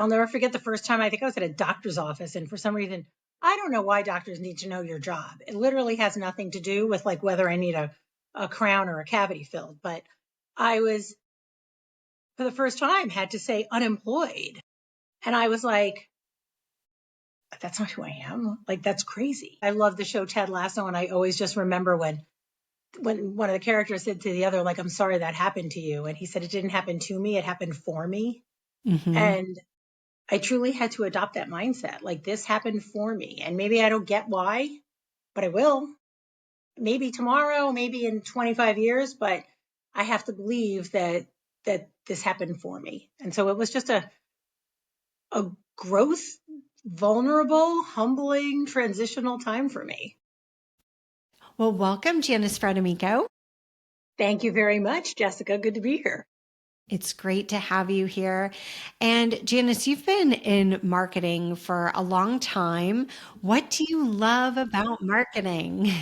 I'll never forget the first time I think I was at a doctor's office. And for some reason, I don't know why doctors need to know your job. It literally has nothing to do with like whether I need a crown or a cavity filled. But I was, for the first time, had to say unemployed. And I was like, that's not who I am. Like, that's crazy. I love the show Ted Lasso. And I always just remember when one of the characters said to the other, like, I'm sorry that happened to you. And he said, it didn't happen to me. It happened for me. Mm-hmm. And I truly had to adopt that mindset. Like, this happened for me. And maybe I don't get why, but I will. Maybe tomorrow, maybe in 25 years, but I have to believe that this happened for me. And so it was just a growth, vulnerable, humbling, transitional time for me. Well, welcome, Janis Fratamico. Thank you very much, Jessica. Good to be here. It's great to have you here. And Janis, you've been in marketing for a long time. What do you love about marketing?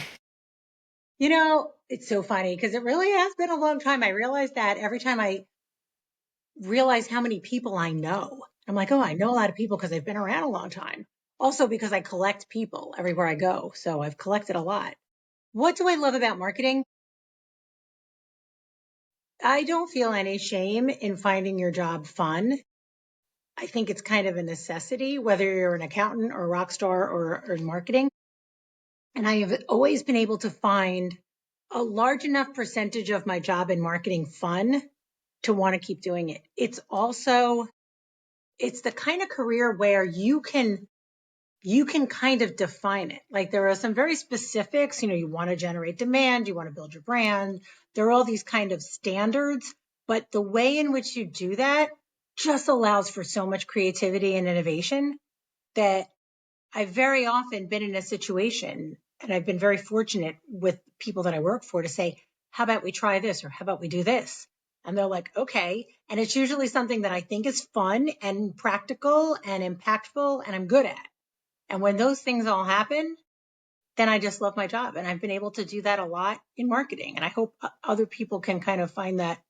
You know, it's so funny because it really has been a long time. I realize that every time I realize how many people I know, I'm like, oh, I know a lot of people because I've been around a long time. Also because I collect people everywhere I go. So I've collected a lot. What do I love about marketing? I don't feel any shame in finding your job fun. I think it's kind of a necessity, whether you're an accountant or a rock star or in marketing. And I have always been able to find a large enough percentage of my job in marketing fun to want to keep doing it. It's the kind of career where you can kind of define it. Like there are some very specifics, you want to generate demand, you want to build your brand. There are all these kind of standards, but the way in which you do that just allows for so much creativity and innovation that I've very often been in a situation, and I've been very fortunate with people that I work for to say, how about we try this? Or how about we do this? And they're like, okay. And it's usually something that I think is fun and practical and impactful and I'm good at. And when those things all happen, then I just love my job. And I've been able to do that a lot in marketing. And I hope other people can kind of find that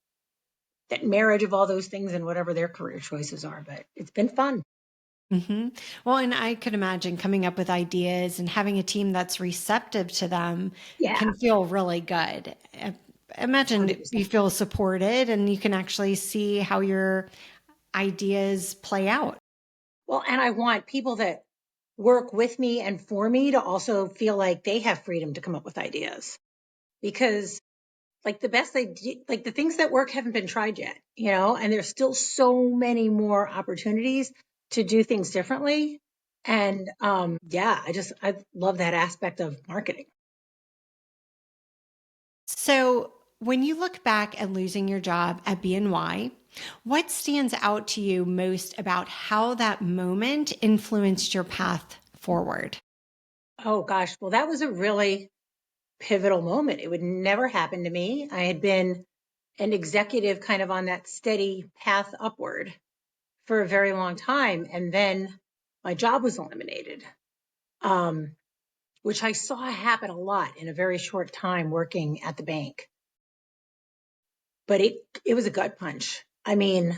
marriage of all those things in whatever their career choices are. But it's been fun. Mm-hmm. Well, and I could imagine coming up with ideas and having a team that's receptive to them can feel really good. Imagine 100%. you feel supported and you can actually see how your ideas play out. Well, and I want people that work with me and for me to also feel like they have freedom to come up with ideas because like the best like the things that work haven't been tried yet, and there's still so many more opportunities to do things differently. And I love that aspect of marketing. So when you look back at losing your job at BNY, what stands out to you most about how that moment influenced your path forward? Oh gosh, well that was a really pivotal moment. It would never happen to me. I had been an executive kind of on that steady path upward for a very long time. And then my job was eliminated, which I saw happen a lot in a very short time working at the bank. But it was a gut punch. I mean,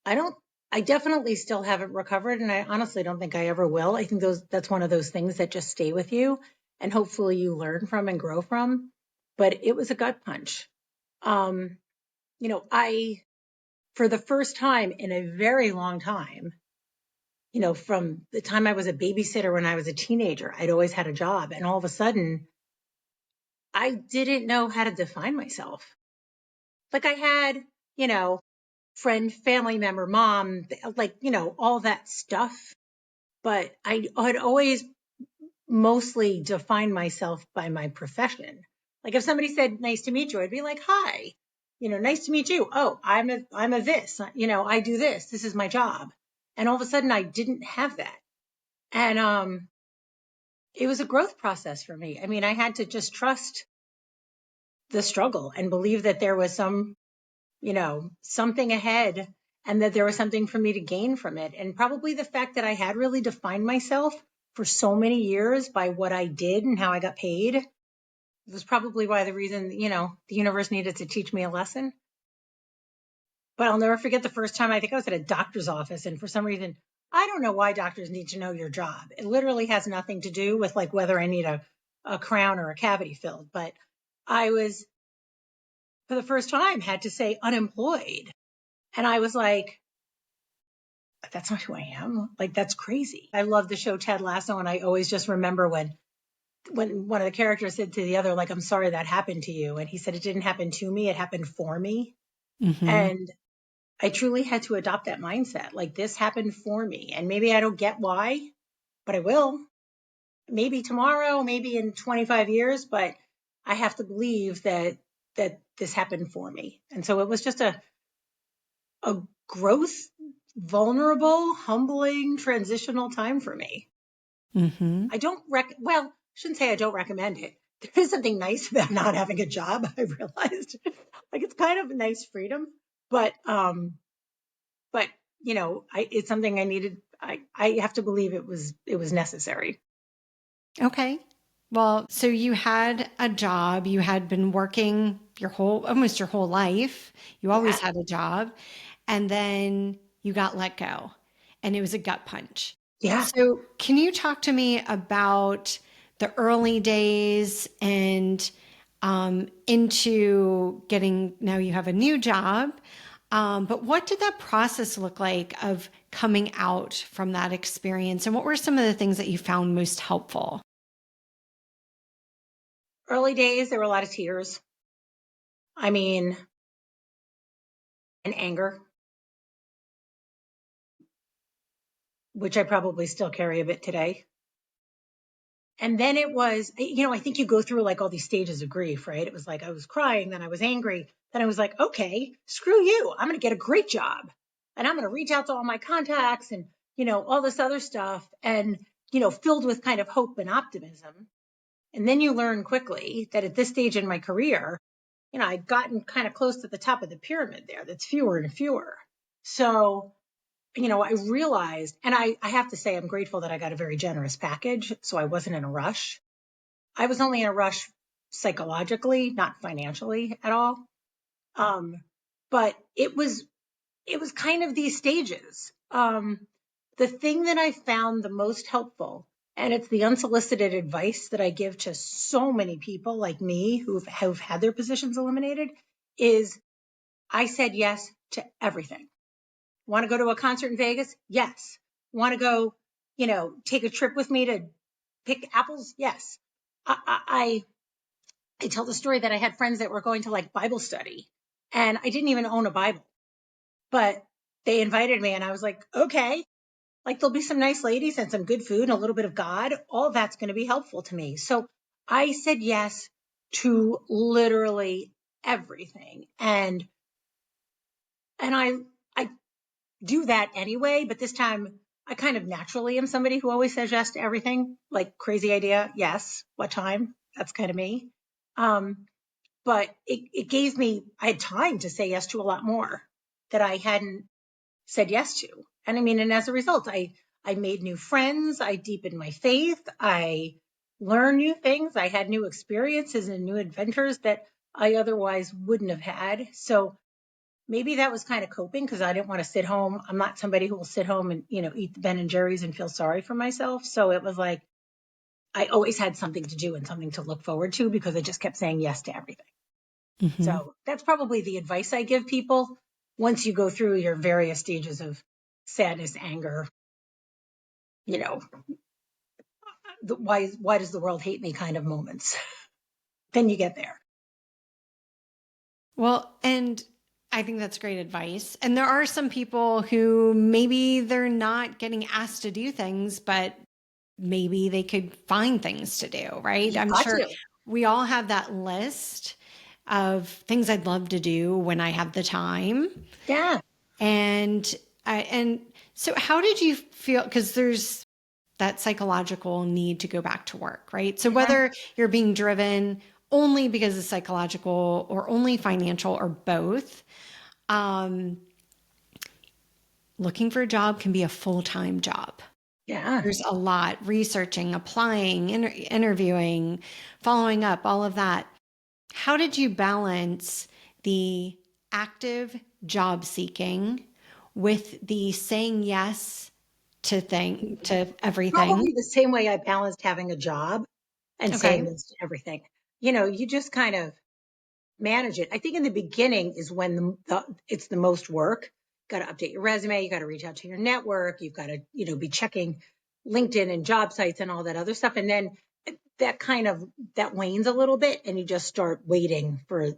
I definitely still haven't recovered. And I honestly don't think I ever will. I think that's one of those things that just stay with you and hopefully you learn from and grow from. But it was a gut punch. For the first time in a very long time, from the time I was a babysitter when I was a teenager, I'd always had a job. And all of a sudden, I didn't know how to define myself. Like I had, friend, family member, mom, like, all that stuff. But I had always mostly defined myself by my profession. Like if somebody said, nice to meet you, I'd be like, hi, nice to meet you. Oh, I'm a this, I do this. This is my job. And all of a sudden I didn't have that. And, it was a growth process for me. I mean, I had to just trust the struggle and believe that there was something ahead and that there was something for me to gain from it. And probably the fact that I had really defined myself for so many years by what I did and how I got paid was probably why the reason, the universe needed to teach me a lesson. But I'll never forget the first time I think I was at a doctor's office. And for some reason, I don't know why doctors need to know your job. It literally has nothing to do with like whether I need a crown or a cavity filled. But I was, for the first time, had to say unemployed. And I was like, that's not who I am. Like, that's crazy. I love the show Ted Lasso. And I always just remember when one of the characters said to the other, like, I'm sorry that happened to you. And he said, it didn't happen to me. It happened for me. Mm-hmm. And I truly had to adopt that mindset. Like, this happened for me. And maybe I don't get why, but I will. Maybe tomorrow, maybe in 25 years, but I have to believe that this happened for me. And so it was just a growth, vulnerable, humbling, transitional time for me. Mm-hmm. I don't well, I shouldn't say I don't recommend it. There is something nice about not having a job, I realized. Like, it's kind of a nice freedom, but but it's something I needed. I have to believe it was necessary. Okay. Well, so you had a job, you had been working almost your whole life. You always Yeah. had a job, and then you got let go, and it was a gut punch. Yeah. So, can you talk to me about the early days and into getting now you have a new job? But what did that process look like of coming out from that experience? And what were some of the things that you found most helpful? Early days, there were a lot of tears. I mean, and anger, which I probably still carry a bit today. And then it was, I think you go through like all these stages of grief, right? It was like I was crying, then I was angry, then I was like, okay, screw you. I'm going to get a great job. And I'm going to reach out to all my contacts and, all this other stuff and, filled with kind of hope and optimism. And then you learn quickly that at this stage in my career, I'd gotten kind of close to the top of the pyramid there. That's fewer and fewer. So, I realized, and I have to say, I'm grateful that I got a very generous package. So I wasn't in a rush. I was only in a rush psychologically, not financially at all. Um, but it was kind of these stages. The thing that I found the most helpful, and it's the unsolicited advice that I give to so many people like me who've had their positions eliminated, is I said yes to everything. Want to go to a concert in Vegas? Yes. Want to go, take a trip with me to pick apples? Yes. I tell the story that I had friends that were going to like Bible study and I didn't even own a Bible, but they invited me and I was like, okay, like there'll be some nice ladies and some good food and a little bit of God. All that's going to be helpful to me. So I said yes to literally everything. And I do that anyway, but this time I kind of naturally am somebody who always says yes to everything. Like, crazy idea. Yes. What time? That's kind of me. Um, but it gave me, I had time to say yes to a lot more that I hadn't said yes to. And I mean, and as a result, I made new friends. I deepened my faith. I learned new things. I had new experiences and new adventures that I otherwise wouldn't have had. So maybe that was kind of coping because I didn't want to sit home. I'm not somebody who will sit home and, eat the Ben and Jerry's and feel sorry for myself. So it was like I always had something to do and something to look forward to because I just kept saying yes to everything. Mm-hmm. So that's probably the advice I give people once you go through your various stages of sadness, anger, you know, why does the world hate me kind of moments. Then you get there. Well, and I think that's great advice. And there are some people who maybe they're not getting asked to do things, but maybe they could find things to do, right? You've I'm got sure to. we all have that list of things I'd love to do when I have the time. Yeah. And so how did you feel? Because there's that psychological need to go back to work, right? So Mhm. whether you're being driven only because of psychological or only financial or both, um, looking for a job can be a full-time job. Yeah. There's a lot researching, applying, interviewing, following up, all of that. How did you balance the active job seeking with the saying yes to everything? Probably the same way I balanced having a job and saying Okay. yes to everything. You just kind of manage it. I think in the beginning is when it's the most work. Got to update your resume. You got to reach out to your network. You've got to, be checking LinkedIn and job sites and all that other stuff. And then that wanes a little bit and you just start waiting for,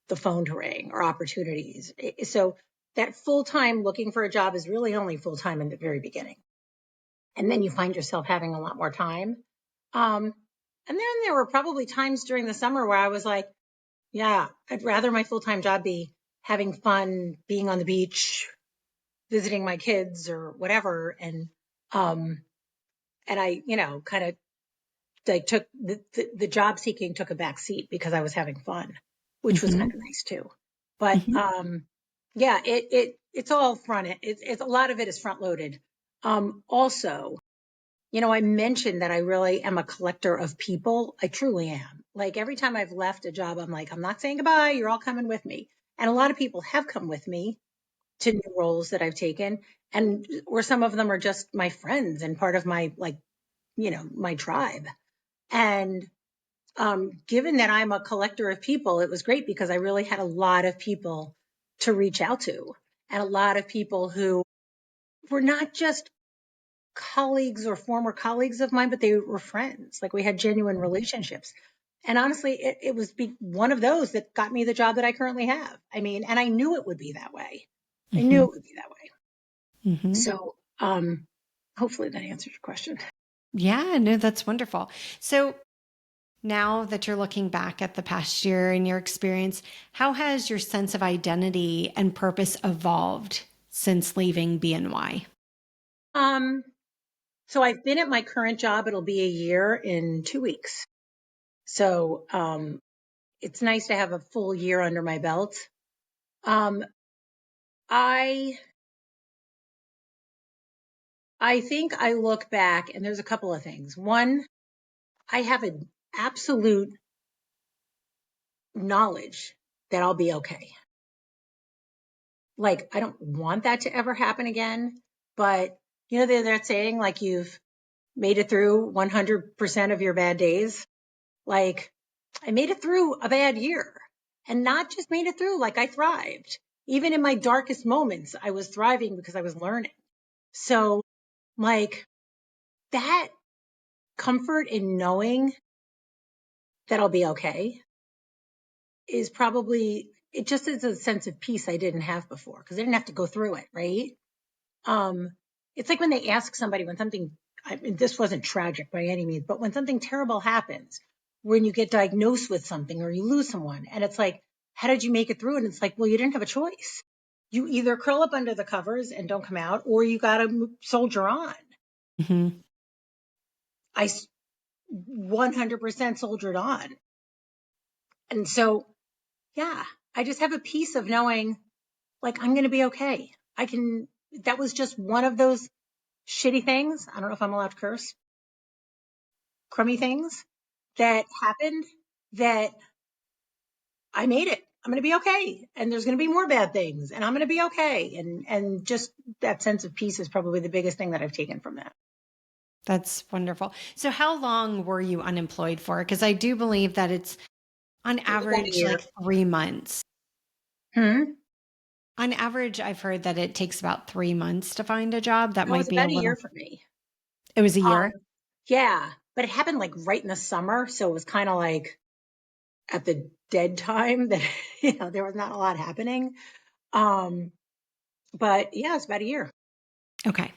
the phone to ring or opportunities. So that full time looking for a job is really only full time in the very beginning. And then you find yourself having a lot more time. Um, and then there were probably times during the summer where I was like, yeah, I'd rather my full-time job be having fun, being on the beach, visiting my kids or whatever. Um, and I, kind of like took the job seeking took a back seat because I was having fun, which was kind Hmm. of nice too. But, Hmm. yeah, it's all it's a lot of it is front loaded. Also, I mentioned that I really am a collector of people. I truly am. Like every time I've left a job, I'm like, I'm not saying goodbye. You're all coming with me. And a lot of people have come with me to new roles that I've taken. And, or some of them are just my friends and part of my, like, my tribe. And, given that I'm a collector of people, it was great because I really had a lot of people to reach out to and a lot of people who were not just colleagues or former colleagues of mine, but they were friends. Like we had genuine relationships. And honestly, it was one of those that got me the job that I currently have. I mean, and I knew it would be that way. I knew Hmm. it would be that way. Hmm. So, hopefully that answers your question. Yeah, no, that's wonderful. So now that you're looking back at the past year and your experience, how has your sense of identity and purpose evolved since leaving BNY? Um, so I've been at my current job. It'll be a year in 2 weeks. So, it's nice to have a full year under my belt. Um, I I think I look back and there's a couple of things. One, I have an absolute knowledge that I'll be okay. Like, I don't want that to ever happen again, but they're that saying, like, you've made it through 100% of your bad days. Like, I made it through a bad year and not just made it through, like, I thrived. Even in my darkest moments, I was thriving because I was learning. So, like, that comfort in knowing that I'll be okay is probably, it just is a sense of peace I didn't have before because I didn't have to go through it, right? Um, it's like when they ask somebody when something, I mean, this wasn't tragic by any means, but when something terrible happens, when you get diagnosed with something or you lose someone, and it's like, how did you make it through? And it's like, well, you didn't have a choice. You either curl up under the covers and don't come out, or you got to soldier on. Hmm. I 100% soldiered on. And so, yeah, I just have a piece of knowing, like, I'm going to be okay. That was just one of those shitty things. I don't know if I'm allowed to curse, crummy things that happened that I made it. I'm going to be okay. And there's going to be more bad things and I'm going to be okay. And just that sense of peace is probably the biggest thing that I've taken from that. That's wonderful. So, how long were you unemployed for? Because I do believe that it's on It was about a average year. like 3 months. Hmm. On average, I've heard that it takes about 3 months to find a job. That No, it might was be a about a year little, for me. it was a Um, year. yeah, but it happened like right in the summer. So it was kind of like at the dead time that, there was not a lot happening. Um, but yeah, it's about a year. Okay.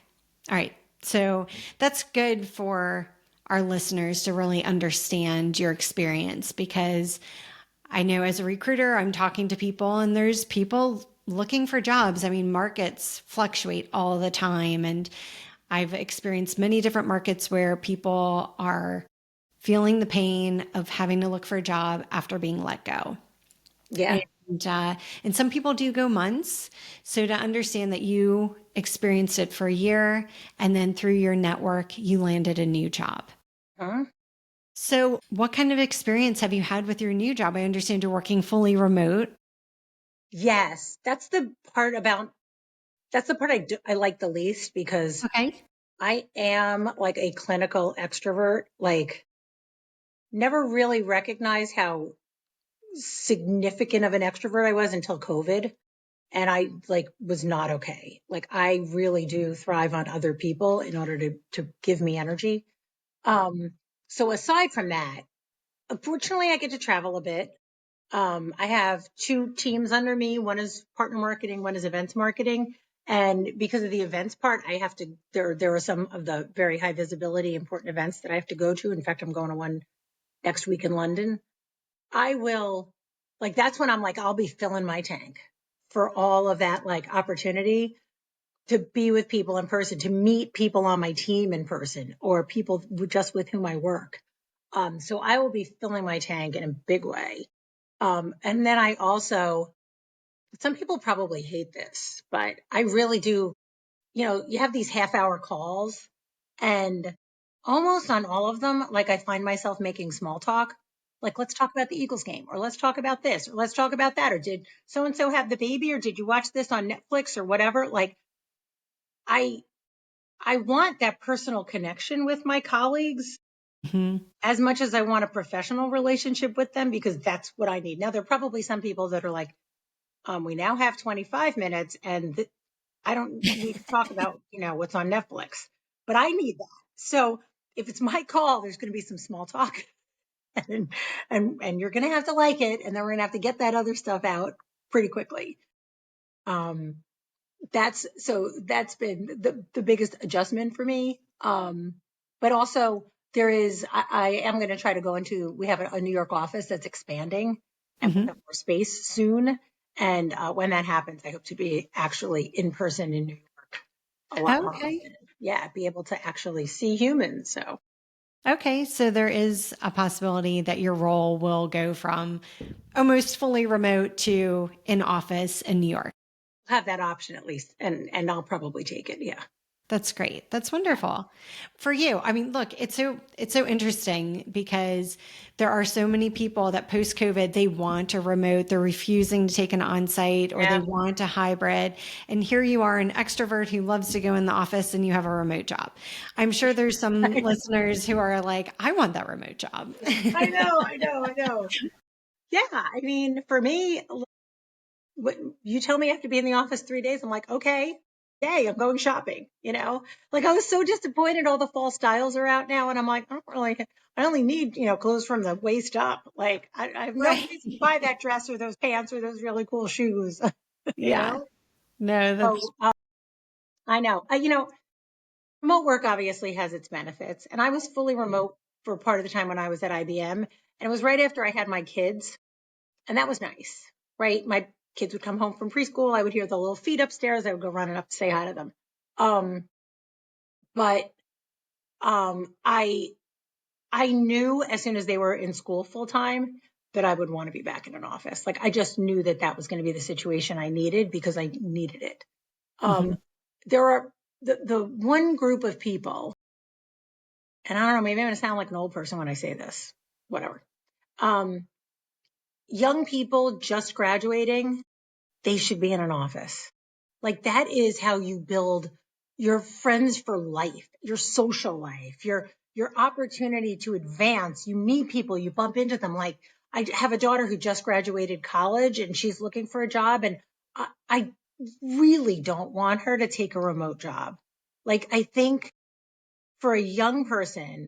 All right. So that's good for our listeners to really understand your experience because I know as a recruiter, I'm talking to people and there's people looking for jobs. I mean, markets fluctuate all the time. And I've experienced many different markets where people are feeling the pain of having to look for a job after being let go. Yeah. And some people do go months. So to understand that you experienced it for a year and then through your network, you landed a new job. Huh? So what kind of experience have you had with your new job? I understand you're working fully remote. Yes, that's the part I like the least because Okay. I am like a clinical extrovert, like never really recognized how significant of an extrovert I was until COVID. And I like was not okay. Like I really do thrive on other people in order to give me energy. Um, so aside from that, unfortunately I get to travel a bit. I have two teams under me. One is partner marketing, one is events marketing. And because of the events part, I have to, there are some of the very high visibility important events that I have to go to. In fact, I'm going to one next week in London. I will, like, that's when I'm like, I'll be filling my tank for all of that, like, opportunity to be with people in person, to meet people on my team in person or people just with whom I work. So I will be filling my tank in a big way. And then I also, some people probably hate this, but I really do, you have these half hour calls and almost on all of them, like I find myself making small talk. Like, let's talk about the Eagles game, or let's talk about this, or let's talk about that, or did so and so have the baby, or did you watch this on Netflix, or whatever? Like, I I want that personal connection with my colleagues Hmm. as much as I want a professional relationship with them because that's what I need. Now, there are probably some people that are like, we now have 25 minutes and I don't need to talk about, what's on Netflix, but I need that. So if it's my call, there's going to be some small talk and, and you're going to have to like it. And then we're going to have to get that other stuff out pretty quickly. Um, that's been the biggest adjustment for me. But also I am going to try to go into, we have a New York office that's expanding and we'll Hmm. have more space soon. And when that happens, I hope to be actually in person in New York a lot more Okay. often. Yeah, be able to actually see humans. So Okay. So there is a possibility that your role will go from almost fully remote to in office in New York. have that option at least, and I'll probably take it. Yeah. That's great. That's wonderful. For you, I mean, look, it's so interesting because there are so many people that post COVID they want a remote, they're refusing to take an on-site or they Yeah. want a hybrid. And here you are an extrovert who loves to go in the office and you have a remote job. I'm sure there's some listeners who are like, I want that remote job. I know, I know, I know. Yeah, I mean, for me, what you tell me I have to be in the office 3 days, I'm like, okay, yay, I'm going shopping, Like I was so disappointed all the fall styles are out now, and I'm like, I only need, clothes from the waist up. Like I have no reason to buy Right. that dress or those pants or those really cool shoes, you Yeah. know? No, that's So I know, remote work obviously has its benefits, and I was fully remote for part of the time when I was at IBM, and it was right after I had my kids. And that was nice, right? My kids would come home from preschool. I would hear the little feet upstairs. I would go running up to say hi to them. Um, but I knew as soon as they were in school full time that I would want to be back in an office. Like I just knew that that was going to be the situation I needed because I needed it. Um, mhm. there are the one group of people, and I don't know, maybe I'm going to sound like an old person when I say this, whatever. Um, young people just graduating, they should be in an office. Like that is how you build your friends for life, your social life, your opportunity to advance. You meet people, you bump into them. Like I have a daughter who just graduated college and she's looking for a job, and I really don't want her to take a remote job. Like I think for a young person,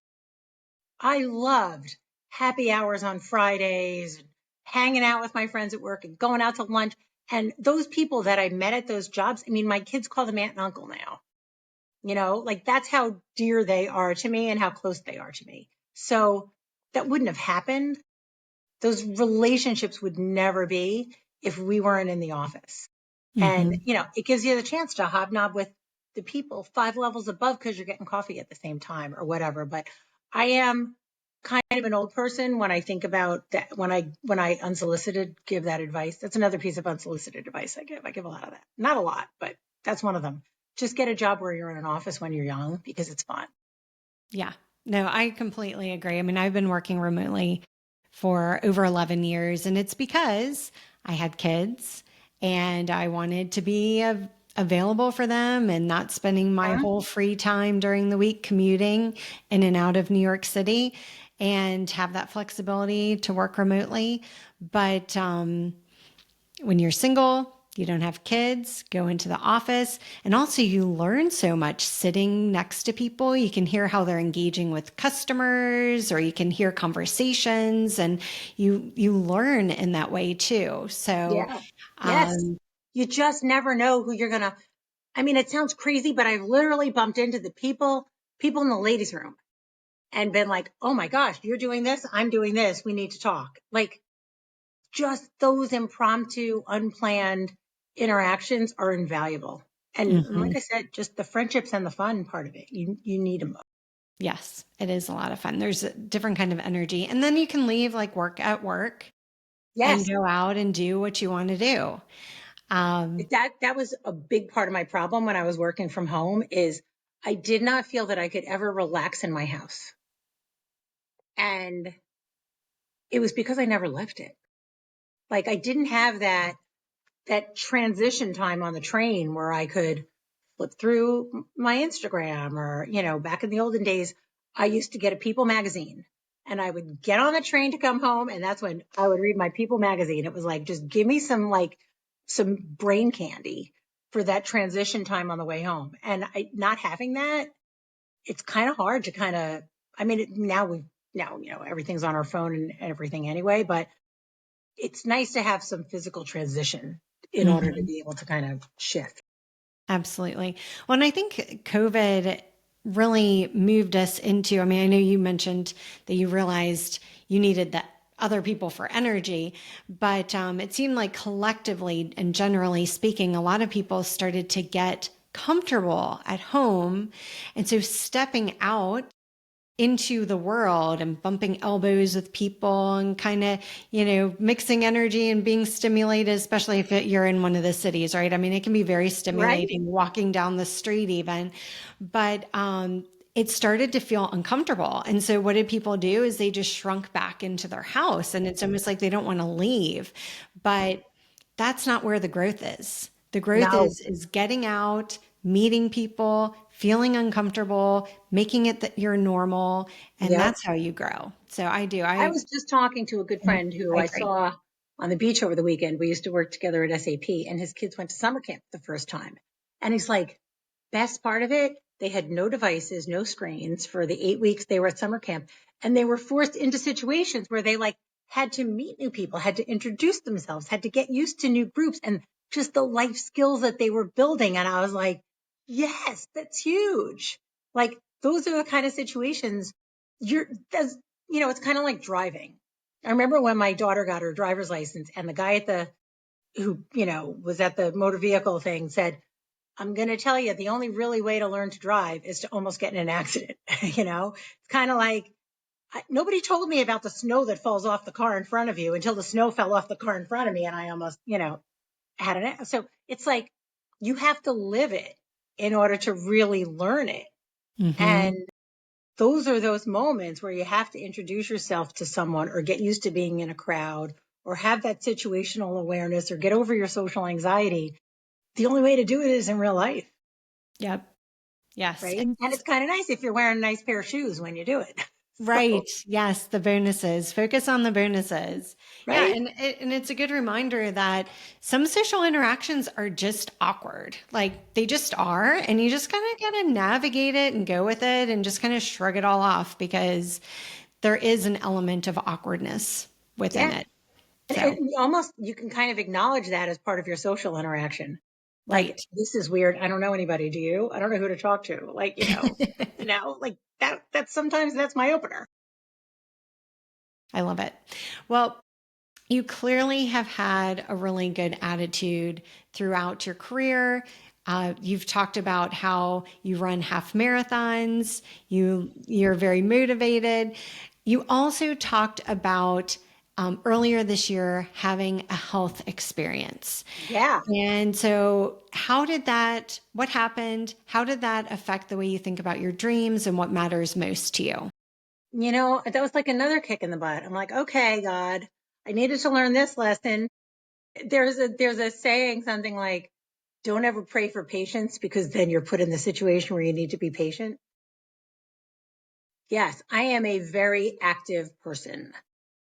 I loved happy hours on Fridays, and hanging out with my friends at work and going out to lunch. And those people that I met at those jobs, I mean, my kids call them aunt and uncle now, like that's how dear they are to me and how close they are to me. So that wouldn't have happened. Those relationships would never be if we weren't in the office. And, Mhm. it gives you the chance to hobnob with the people 5 levels above because you're getting coffee at the same time or whatever. But I am kind of an old person when I think about that when I unsolicited give that advice. That's another piece of unsolicited advice I give. I give a lot of that. Not a lot, but that's one of them. Just get a job where you're in an office when you're young because it's fun. Yeah. No, I completely agree. I mean, I've been working remotely for over 11 years, and it's because I had kids and I wanted to be available for them and not spending my Huh? whole free time during the week commuting in and out of New York City and have that flexibility to work remotely. But when you're single, you don't have kids, go into the office. And also, you learn so much sitting next to people. You can hear how they're engaging with customers, or you can hear conversations, and you learn in that way too. So, Yeah. Yes. um, You just never know who you're going to. I mean, it sounds crazy, but I've literally bumped into the people in the ladies' room and been like, oh my gosh, you're doing this. I'm doing this. We need to talk. Like just those impromptu, unplanned interactions are invaluable. And like mhm. I said, just the friendships and the fun part of it. You need them. Yes, it is a lot of fun. There's a different kind of energy. And then you can leave like work at work and Yes. go out and do what you want to do. Um, That was a big part of my problem when I was working from home is I did not feel that I could ever relax in my house. And it was because I never left it. Like I didn't have that transition time on the train where I could flip through my Instagram or, back in the olden days, I used to get a People magazine and I would get on the train to come home. And that's when I would read my People magazine. It was like, just give me some brain candy for that transition time on the way home. And not having that, it's kind of hard to I mean, now, everything's on our phone and everything anyway, but it's nice to have some physical transition in order to mhm. be able to kind of shift. Absolutely. Well, and I think COVID really moved us into, I mean, I know you mentioned that you realized you needed that other people for energy, but it seemed like collectively and generally speaking, a lot of people started to get comfortable at home. And so stepping out into the world and bumping elbows with people and kind of, mixing energy and being stimulated, especially if you're in one of the cities, right? I mean, it can be very Right? stimulating walking down the street even, but, it started to feel uncomfortable. And so what did people do is they just shrunk back into their house and it's almost like they don't want to leave. But that's not where the growth is. The growth No. is getting out, meeting people, feeling uncomfortable, making it that you're normal, and Yep. that's how you grow. So I do. I was just talking to a good friend who I I agree. saw on the beach over the weekend. We used to work together at SAP, and his kids went to summer camp the first time. And he's like, best part of it, they had no devices, no screens for the 8 weeks they were at summer camp. And they were forced into situations where they had to meet new people, had to introduce themselves, had to get used to new groups and just the life skills that they were building. And I was like, yes, that's huge. Like those are the kind of situations that's, it's kind of like driving. I remember when my daughter got her driver's license and the guy who, was at the motor vehicle thing said, I'm going to tell you the only really way to learn to drive is to almost get in an accident. It's kind of like nobody told me about the snow that falls off the car in front of you until the snow fell off the car in front of me and I almost, had an. So it's like you have to live it in order to really learn it. Hmm. And those are those moments where you have to introduce yourself to someone or get used to being in a crowd or have that situational awareness or get over your social anxiety. The only way to do it is in real life. Yep. Yes. Right. And it's kind of nice if you're wearing a nice pair of shoes when you do it. So, Right. Yes, the bonuses. Focus on the bonuses. Yeah, right. and it's a good reminder that some social interactions are just awkward. Like they just are, and you just kind of got to navigate it and go with it and just kind of shrug it all off because there is an element of awkwardness within Yeah. it. And So, you can kind of acknowledge that as part of your social interaction. Like, right. this is weird. I don't know anybody. Do you? I don't know who to talk to. Like, like that's sometimes that's my opener. I love it. Well, you clearly have had a really good attitude throughout your career. You've talked about how you run half marathons. You're very motivated. You also talked about earlier this year having a health experience. Yeah. And so, how did that? What happened? How did that affect the way you think about your dreams and what matters most to you? That was like another kick in the butt. I'm like, okay, God, I needed to learn this lesson. There's a saying, something like, don't ever pray for patience, because then you're put in the situation where you need to be patient. Yes, I am a very active person.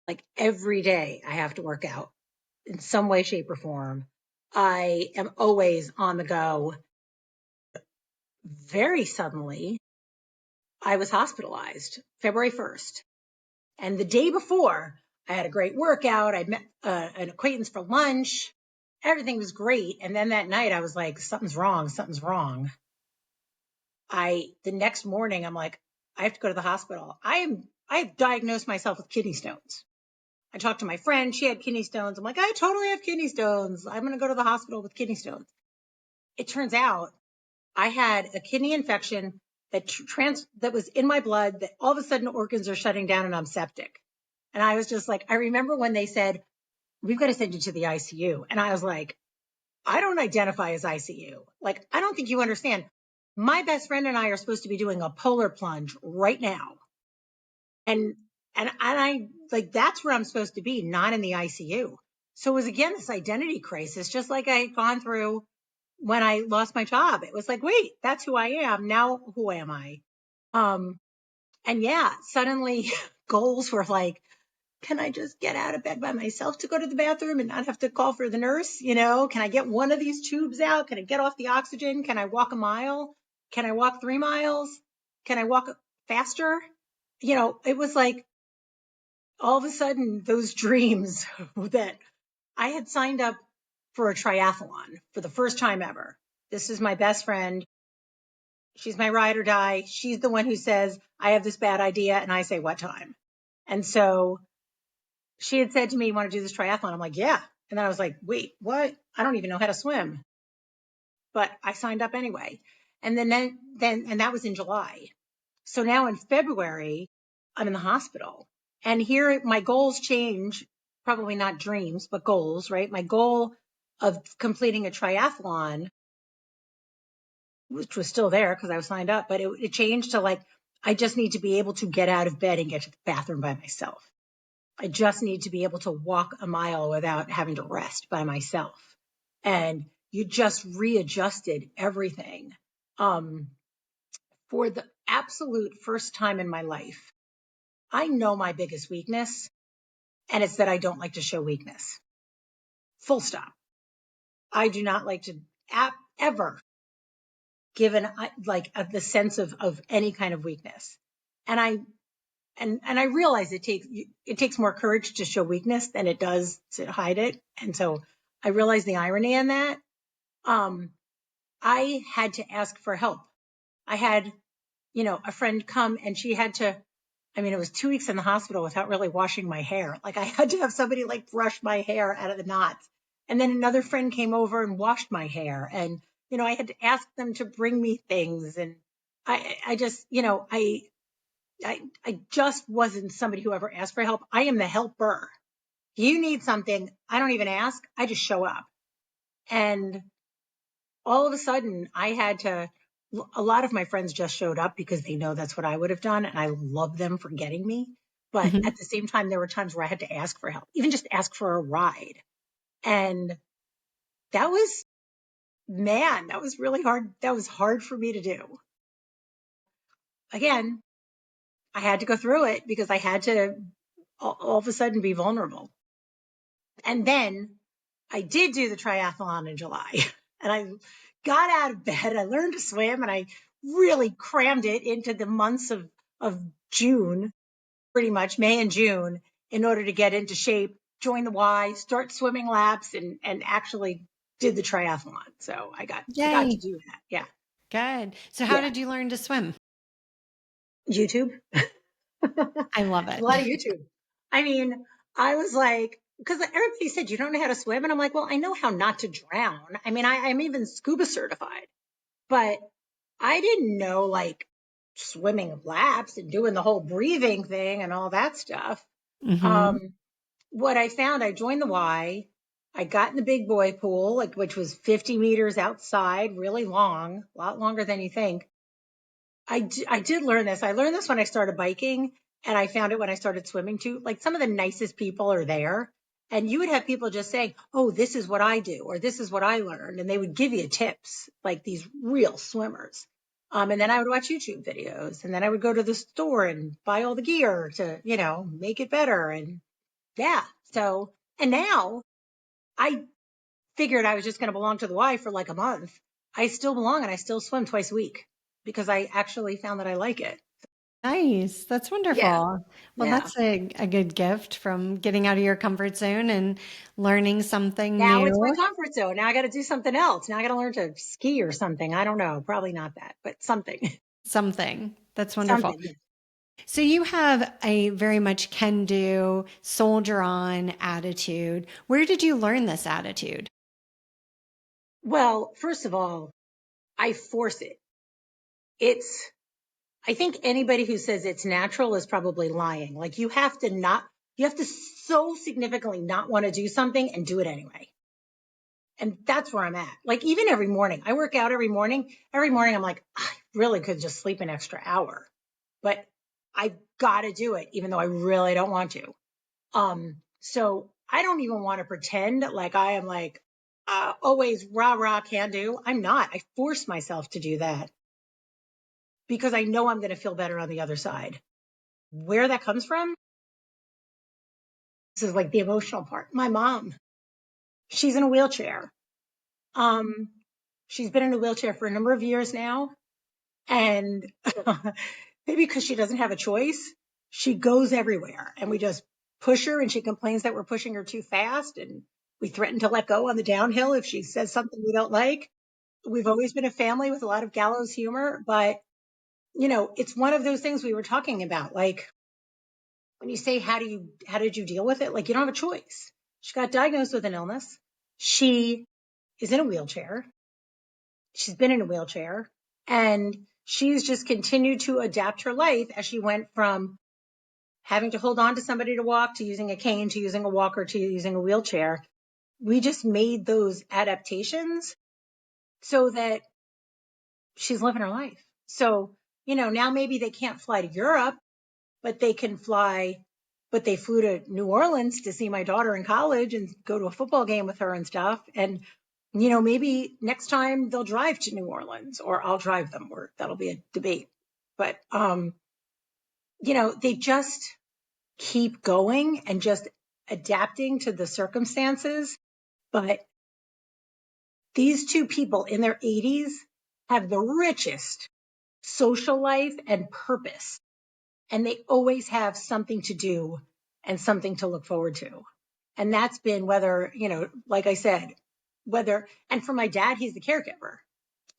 Like every day I have to work out in some way, shape, or form. I am always on the go. Very suddenly, I was hospitalized February 1st. And the day before, I had a great workout. I met an acquaintance for lunch. Everything was great. And then that night, I was like, something's wrong. Something's wrong. The next morning, I'm like, I have to go to the hospital. I diagnosed myself with kidney stones. I talked to my friend. She had kidney stones. I'm like, I totally have kidney stones. I'm going to go to the hospital with kidney stones. It turns out I had a kidney infection that was in my blood, that all of a sudden organs are shutting down and I'm septic. And I was just like, I remember when they said, we've got to send you to the ICU. And I was like, I don't identify as ICU. Like, I don't think you understand. My best friend and I are supposed to be doing a polar plunge right now. And I like, that's where I'm supposed to be, not in the ICU. So it was, again, this identity crisis, just like I had gone through when I lost my job. It was like, wait, that's who I am. Now, who am I? Um, and yeah, suddenly goals were like, can I just get out of bed by myself to go to the bathroom and not have to call for the nurse? Can I get one of these tubes out? Can I get off the oxygen? Can I walk a mile? Can I walk 3 miles? Can I walk faster? It was like, all of a sudden, those dreams that I had signed up for a triathlon for the first time ever. This is my best friend. She's my ride or die. She's the one who says, I have this bad idea. And I say, what time? And so she had said to me, you want to do this triathlon? I'm like, yeah. And then I was like, wait, what? I don't even know how to swim. But I signed up anyway. And and that was in July. So now in February, I'm in the hospital. And here my goals change, probably not dreams, but goals, right? My goal of completing a triathlon, which was still there because I was signed up, but it changed to like, I just need to be able to get out of bed and get to the bathroom by myself. I just need to be able to walk a mile without having to rest by myself. And you just readjusted everything. For the absolute first time in my life, I know my biggest weakness, and it's that I don't like to show weakness. Full stop. I do not like to ever give the sense of any kind of weakness. And I realize it takes more courage to show weakness than it does to hide it. And so I realize the irony in that. I had to ask for help. I had, a friend come, and she had to, it was 2 weeks in the hospital without really washing my hair. Like, I had to have somebody like brush my hair out of the knots. And then another friend came over and washed my hair. And, I had to ask them to bring me things. And I just, I just wasn't somebody who ever asked for help. I am the helper. You need something, I don't even ask. I just show up. And all of a sudden a lot of my friends just showed up because they know that's what I would have done. And I love them for getting me. But Mm-hmm. at the same time, there were times where I had to ask for help, even just ask for a ride. And that was, man, that was really hard. That was hard for me to do. Again, I had to go through it because I had to all of a sudden be vulnerable. And then I did do the triathlon in July, and I got out of bed. I learned to swim, and I really crammed it into the months of June, pretty much May and June, in order to get into shape, join the Y, start swimming laps, and actually did the triathlon. So I got to Yay. do that. Yeah. Good. So, how Yeah. did you learn to swim? YouTube. I love A it. lot of YouTube. I mean, I was like, because everybody said you don't know how to swim. And I'm like, well, I know how not to drown. I'm even scuba certified, but I didn't know like swimming laps and doing the whole breathing thing and all that stuff. Mm-hmm. Um, what I found, I joined the Y. I got in the big boy pool, like, which was 50 meters outside, really long, a lot longer than you think. I did learn this. I learned this when I started biking, and I found it when I started swimming too. Like, some of the nicest people are there. And you would have people just saying, oh, this is what I do, or this is what I learned. And they would give you tips, like these real swimmers. And then I would watch YouTube videos, and then I would go to the store and buy all the gear to, make it better. And yeah. So, and now I figured I was just going to belong to the Y for like a month. I still belong and I still swim twice a week because I actually found that I like it. Nice. That's Yeah. wonderful. Well, Yeah. that's a good gift from getting out of your comfort zone and learning something Now it's my new. comfort zone. Now I got to do something else. Now I got to learn to ski or something. I don't know. Probably not that, but something. Something. That's wonderful. Something. Yeah. So you have a very much can do, soldier on attitude. Where did you learn this attitude? Well, first of all, I force it. It's, I think anybody who says it's natural is probably lying. Like you have to so significantly not want to do something and do it anyway. And that's where I'm at. Like even every morning, I work out every morning. Every morning I'm like, I really could just sleep an extra hour, but I've got to do it, even though I really don't want to. So I don't even want to pretend like I am like, always rah, rah, can do. I'm not. I force myself to do that because I know I'm going to feel better on the other side. Where that comes from, this is like the emotional part. My mom, she's in a wheelchair. Um, she's been in a wheelchair for a number of years now. And maybe because she doesn't have a choice, she goes everywhere and we just push her and she complains that we're pushing her too fast. And we threaten to let go on the downhill if she says something we don't like. We've always been a family with a lot of gallows humor, but it's one of those things we were talking about. Like when you say, how did you deal with it? Like you don't have a choice. She got diagnosed with an illness. She is in a wheelchair. She's been in a wheelchair and she's just continued to adapt her life as she went from having to hold on to somebody to walk to using a cane to using a walker to using a wheelchair. We just made those adaptations so that she's living her life. So, now maybe they can't fly to Europe, but they can fly, but they flew to New Orleans to see my daughter in college and go to a football game with her and stuff. And, maybe next time they'll drive to New Orleans or I'll drive them, or that'll be a debate. But, they just keep going and just adapting to the circumstances. But these two people in their 80s have the richest social life and purpose. And they always have something to do and something to look forward to. And that's been whether, like I said, and for my dad, he's the caregiver.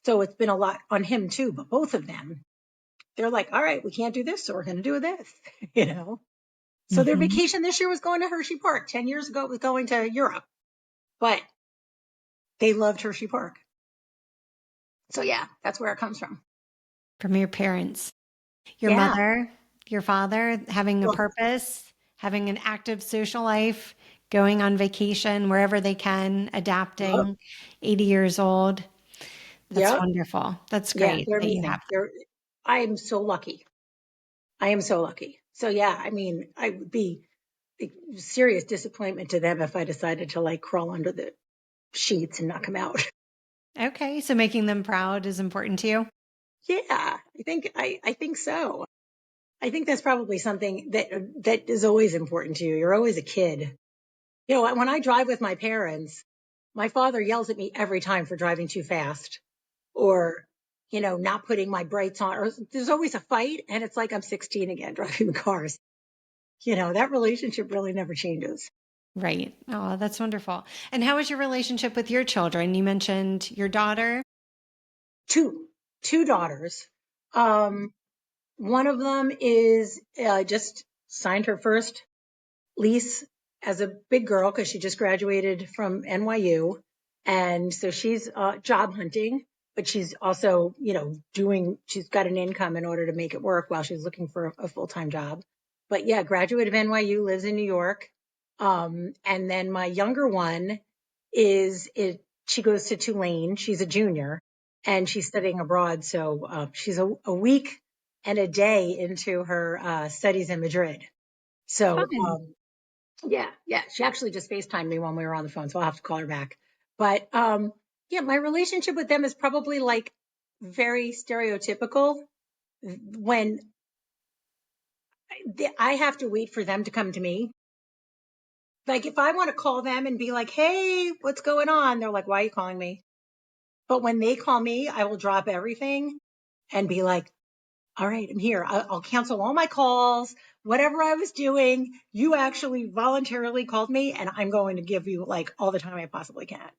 So it's been a lot on him too, but both of them, they're like, all right, we can't do this. So we're going to do this, you know? So their Hmm. vacation this year was going to Hershey Park. 10 years ago, it was going to Europe, but they loved Hershey Park. So yeah, that's where it comes from. From your parents, your Yeah. mother, your father, having a Well, purpose, having an active social life, going on vacation wherever they can, yep. adapting, 80 years old. That's Yep. wonderful. That's Yeah. great They're that you amazing. have. I am so lucky. I am so lucky. So yeah, I mean, I would be a serious disappointment to them if I decided to like crawl under the sheets and knock them out. Okay, so making them proud is important to you. Yeah, I think so. I think that's probably something that is always important to you. You're always a kid. When I drive with my parents, my father yells at me every time for driving too fast or, not putting my brights on. Or there's always a fight, and it's like I'm 16 again driving the cars. That relationship really never changes. Right. Oh, that's wonderful. And how is your relationship with your children? You mentioned your daughter. Two daughters. Um, One of them is just signed her first lease as a big girl because she just graduated from NYU. And so she's job hunting, but she's also, she's got an income in order to make it work while she's looking for a full-time job. But yeah, graduate of NYU, lives in New York. And then my younger one she goes to Tulane. She's a junior and she's studying abroad. So she's a week and a day into her studies in Madrid. So Fun. Yeah, yeah. She actually just FaceTimed me when we were on the phone, so I'll have to call her back. But yeah, my relationship with them is probably like very stereotypical. When I have to wait for them to come to me. Like if I want to call them and be like, "Hey, what's going on?" They're like, "Why are you calling me?" But when they call me, I will drop everything and be like, "All right, I'm here. I'll cancel all my calls, whatever I was doing. You actually voluntarily called me, and I'm going to give you like all the time I possibly can."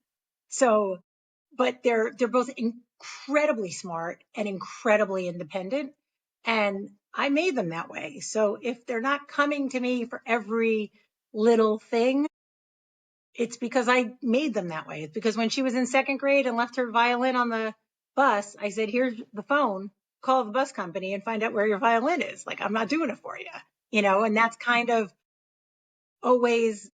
So, but they're both incredibly smart and incredibly independent, and I made them that way. So if they're not coming to me for every little thing, it's because I made them that way. It's because when she was in second grade and left her violin on the bus, I said, "Here's the phone, call the bus company and find out where your violin is." Like, I'm not doing it for you, and that's kind of always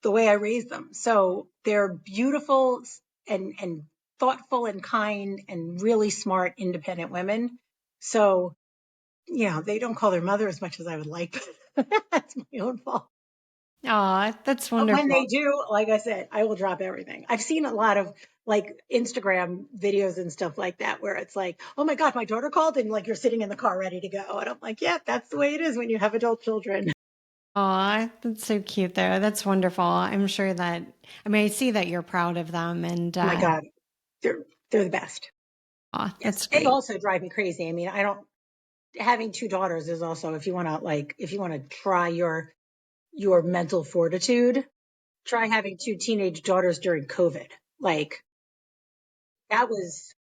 the way I raised them. So they're beautiful and thoughtful and kind and really smart, independent women. So, they don't call their mother as much as I would like, but that's my own fault. Aw, that's But when wonderful. they do, like I said, I will drop everything. I've seen a lot of like Instagram videos and stuff like that where it's like, "Oh my God, my daughter called," and like you're sitting in the car ready to go. And I'm like, yeah, that's the way it is when you have adult children. Aw, that's so cute though. That's wonderful. I'm sure that, I mean, I see that you're proud of them and, Oh my God, they're the best. aw, Yes. that's They great. also drive me crazy. I mean, I don't having two daughters is also if you want to try your mental fortitude, try having two teenage daughters during COVID. Like that was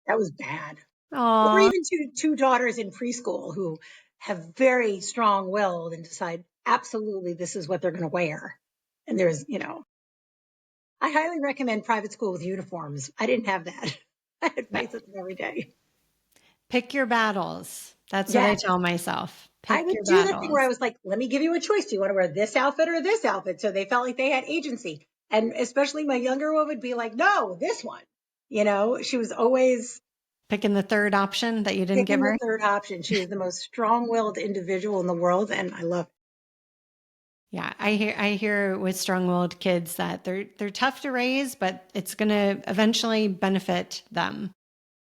that was bad. Or Aw, even two daughters in preschool who have very strong willed and decide absolutely this is what they're going to wear. And I highly recommend private school with uniforms. I didn't have that. I had yeah. fights with them every day. Pick your battles. That's what I Yes. tell myself. I Pick would your do the thing where I battles. was like, let me give you a choice. Do you want to wear this outfit or this outfit? So they felt like they had agency. And especially my younger one would be like, no, this one. She was always Picking the third option that you didn't give picking the her. third option. She is the most strong willed individual in the world. And I love Yeah, I hear with strong-willed kids that they're tough to raise, but it's going to eventually benefit them.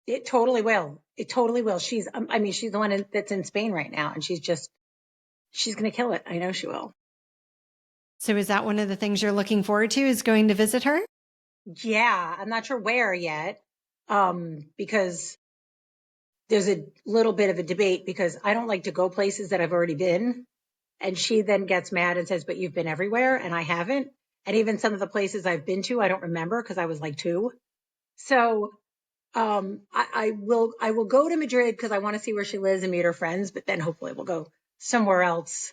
it. It totally will. It totally will. I mean, she's the one that's in Spain right now and she's going to kill it. I know she will. So is that one of the things you're looking forward to is going to visit her? Yeah. I'm not sure where yet. Because there's a little bit of a debate because I don't like to go places that I've already been. And she then gets mad and says, "But you've been everywhere and I haven't." And even some of the places I've been to, I don't remember because I was like two. So I will go to Madrid because I want to see where she lives and meet her friends, but then hopefully we'll go somewhere else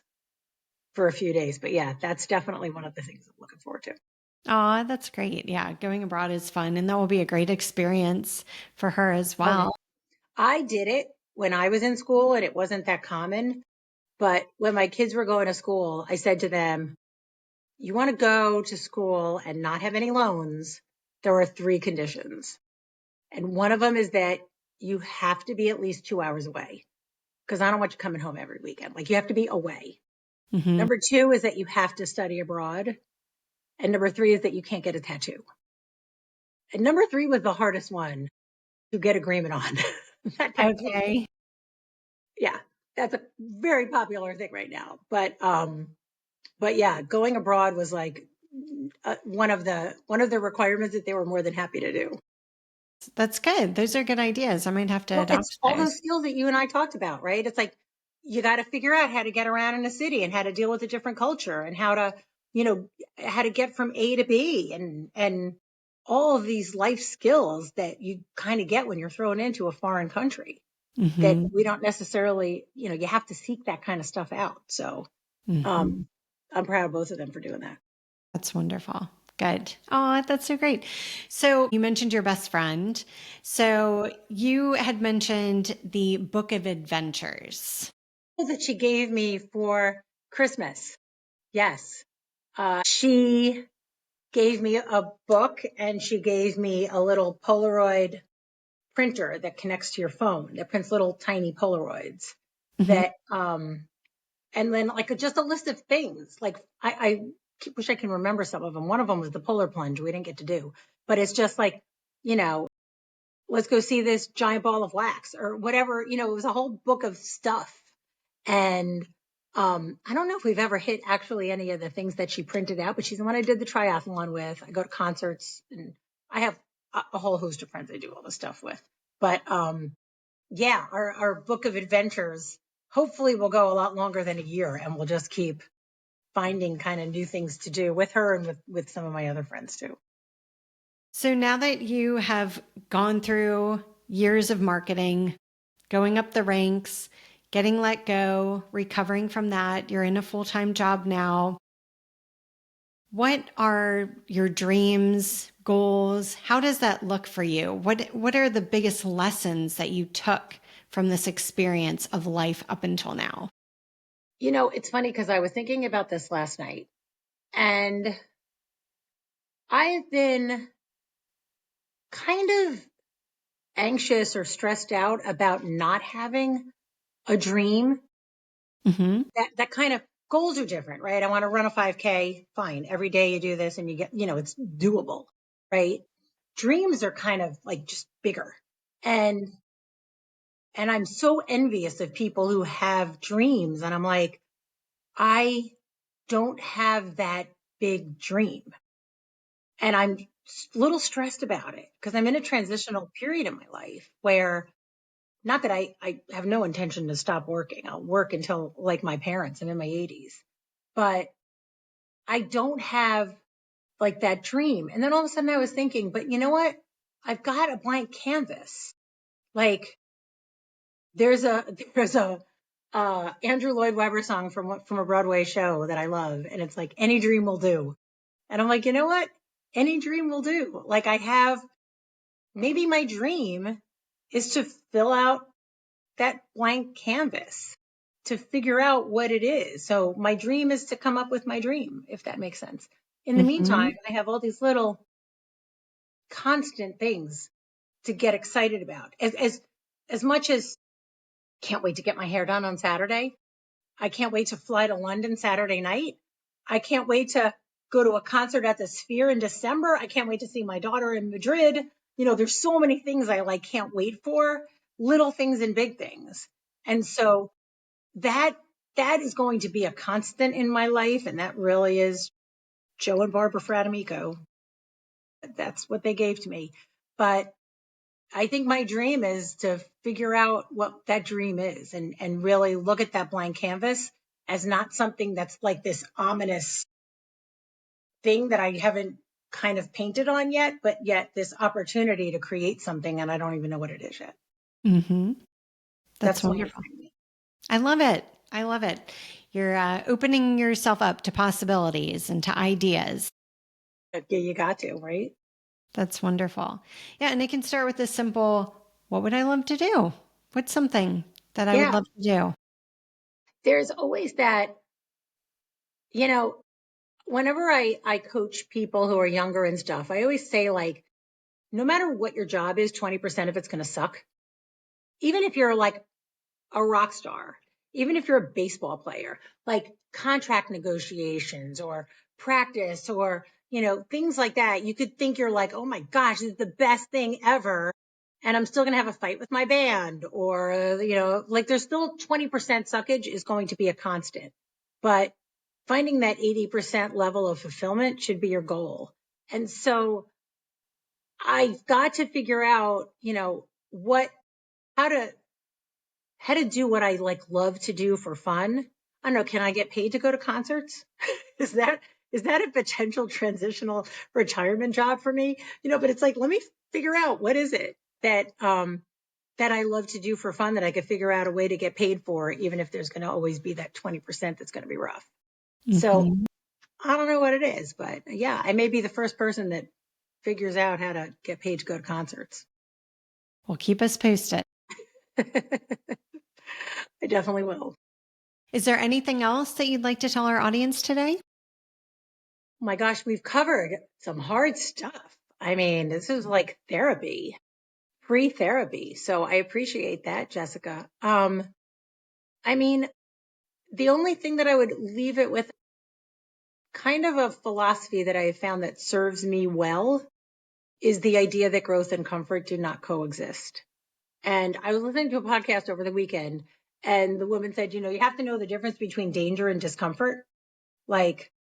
for a few days. But yeah, that's definitely one of the things I'm looking forward to. Oh, that's great. Yeah, going abroad is fun, and that will be a great experience for her as Oh yeah. well. I did it when I was in school and it wasn't that common. But when my kids were going to school, I said to them, "You want to go to school and not have any loans? There are three conditions. And one of them is that you have to be at least 2 hours away because I don't want you coming home every weekend. Like you have to be away. Hmm. Number two is that you have to study abroad. And number three is that you can't get a tattoo." And number three was the hardest one to get agreement on. That tattoo. Okay. Yeah, that's a very popular thing right now. But yeah, going abroad was like one of the requirements that they were more than happy to do. That's good. Those are good ideas. I might have to Well, it's adopt all those. those skills that you and I talked about, right? It's like you got to figure out how to get around in a city and how to deal with a different culture and you know, how to get from A to B and all of these life skills that you kind of get when you're thrown into a foreign country that Hmm. we don't necessarily, you have to seek that kind of stuff out. So, Hmm. um, I'm proud of both of them for doing that. That's wonderful. Good. Oh, that's so great. So you mentioned your best friend. So you had mentioned the Book of Adventures. That she gave me for Christmas. Yes. She gave me a book and she gave me a little Polaroid printer that connects to your phone that prints little tiny Polaroids Hmm. that And then like just a list of things. Like I wish I can remember some of them. One of them was the polar plunge we didn't get to do, but it's just like, you know, let's go see this giant ball of wax or whatever. You know, it was a whole book of stuff. And I don't know if we've ever hit actually any of the things that she printed out, but she's the one I did the triathlon with. I go to concerts and I have a whole host of friends I do all this stuff with. But yeah, our book of adventures hopefully will go a lot longer than a year and we'll just keep finding kind of new things to do with her and with some of my other friends too. So now that you have gone through years of marketing, going up the ranks, getting let go, recovering from that, you're in a full-time job now. What are your dreams, goals? How does that look for you? What are the biggest lessons that you took from this experience of life up until now? You know, it's funny because I was thinking about this last night and I've been kind of anxious or stressed out about not having a dream. Mm-hmm. That kind of goals are different, right? I want to run a 5K. Fine. Every day you do this and you get, you know, it's doable, right? Dreams are kind of like just bigger. And I'm so envious of people who have dreams. And I'm like, I don't have that big dream. And I'm a little stressed about it because I'm in a transitional period in my life where not that I have no intention to stop working. I'll work until like my parents. I'm in my 80s, but I don't have like that dream. And then all of a sudden I was thinking, but you know what? I've got a blank canvas. Like there's a there's a Andrew Lloyd Webber song from a Broadway show that I love, and it's like any dream will do. And I'm like, you know what? Any dream will do. Like I have maybe my dream is to fill out that blank canvas to figure out what it is. So my dream is to come up with my dream, if that makes sense. In the Mm-hmm. meantime, I have all these little constant things to get excited about. As much as can't wait to get my hair done on Saturday. I can't wait to fly to London Saturday night. I can't wait to go to a concert at the Sphere in December. I can't wait to see my daughter in Madrid. You know, there's so many things I like can't wait for, little things and big things. And so that that is going to be a constant in my life. And that really is Joe and Barbara Fratamico. That's what they gave to me. But I think my dream is to figure out what that dream is and really look at that blank canvas as not something that's like this ominous thing that I haven't kind of painted on yet, but yet this opportunity to create something and I don't even know what it is yet. Mm-hmm. That's That's the way I wonderful. frame it. I love it. I love it. You're opening yourself up to possibilities and to ideas. Yeah, you got to, right? That's wonderful. Yeah. And it can start with a simple, what would I love to do? What's something that I would Yeah. love to do? There's always that, you know, whenever I coach people who are younger and stuff, I always say like, no matter what your job is, 20% of it's going to suck. Even if you're like a rock star, even if you're a baseball player, like contract negotiations or practice or, you know, things like that, you could think you're like, oh my gosh, this is the best thing ever. And I'm still going to have a fight with my band or, you know, like there's still 20% suckage is going to be a constant, but finding that 80% level of fulfillment should be your goal. And so I've got to figure out, you know, how to how to do what I like love to do for fun. I don't know. Can I get paid to go to concerts? is that is that a potential transitional retirement job for me? You know, but it's like let me figure out what is it that I love to do for fun that I could figure out a way to get paid for, even if there's going to always be that 20% that's going to be rough. So Mm-hmm. I don't know what it is, but yeah, I may be the first person that figures out how to get paid to go to concerts. Well, keep us posted. I definitely will. Is there anything else that you'd like to tell our audience today? Oh my gosh, we've covered some hard stuff. I mean, this is like therapy, free therapy. So I appreciate that, Jessica. I mean, The only thing that I would leave it with, kind of a philosophy that I have found that serves me well, is the idea that growth and comfort do not coexist. And I was listening to a podcast over the weekend, and the woman said, you have to know the difference between danger and discomfort. Like,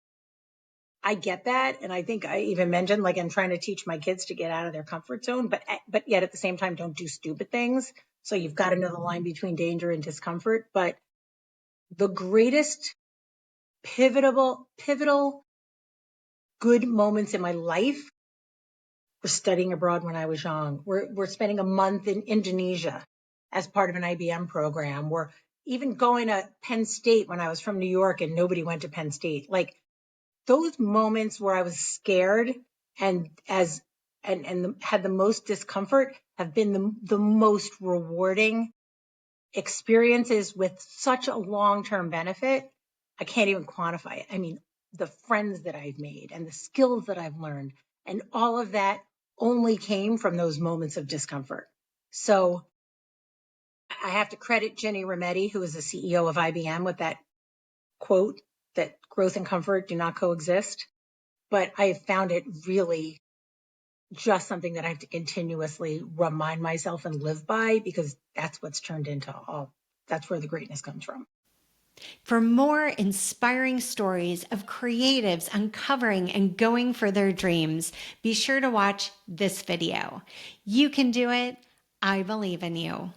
I get that. And I think I even mentioned, like, I'm trying to teach my kids to get out of their comfort zone, but yet at the same time, don't do stupid things. So you've got to know the line between danger and discomfort. But the greatest pivotal good moments in my life were studying abroad when I was young. We're spending a month in Indonesia as part of an IBM program. We're even going to Penn State when I was from New York and nobody went to Penn State. Like, those moments where I was scared and had the most discomfort have been the most rewarding experiences with such a long-term benefit. I can't even quantify it. I mean, the friends that I've made and the skills that I've learned and all of that only came from those moments of discomfort. So I have to credit Jenny Rometty, who is the CEO of IBM, with that quote that growth and comfort do not coexist. But I have found it really just something that I have to continuously remind myself and live by, because that's what's turned into that's where the greatness comes from. For more inspiring stories of creatives uncovering and going for their dreams, be sure to watch this video. You can do it. I believe in you.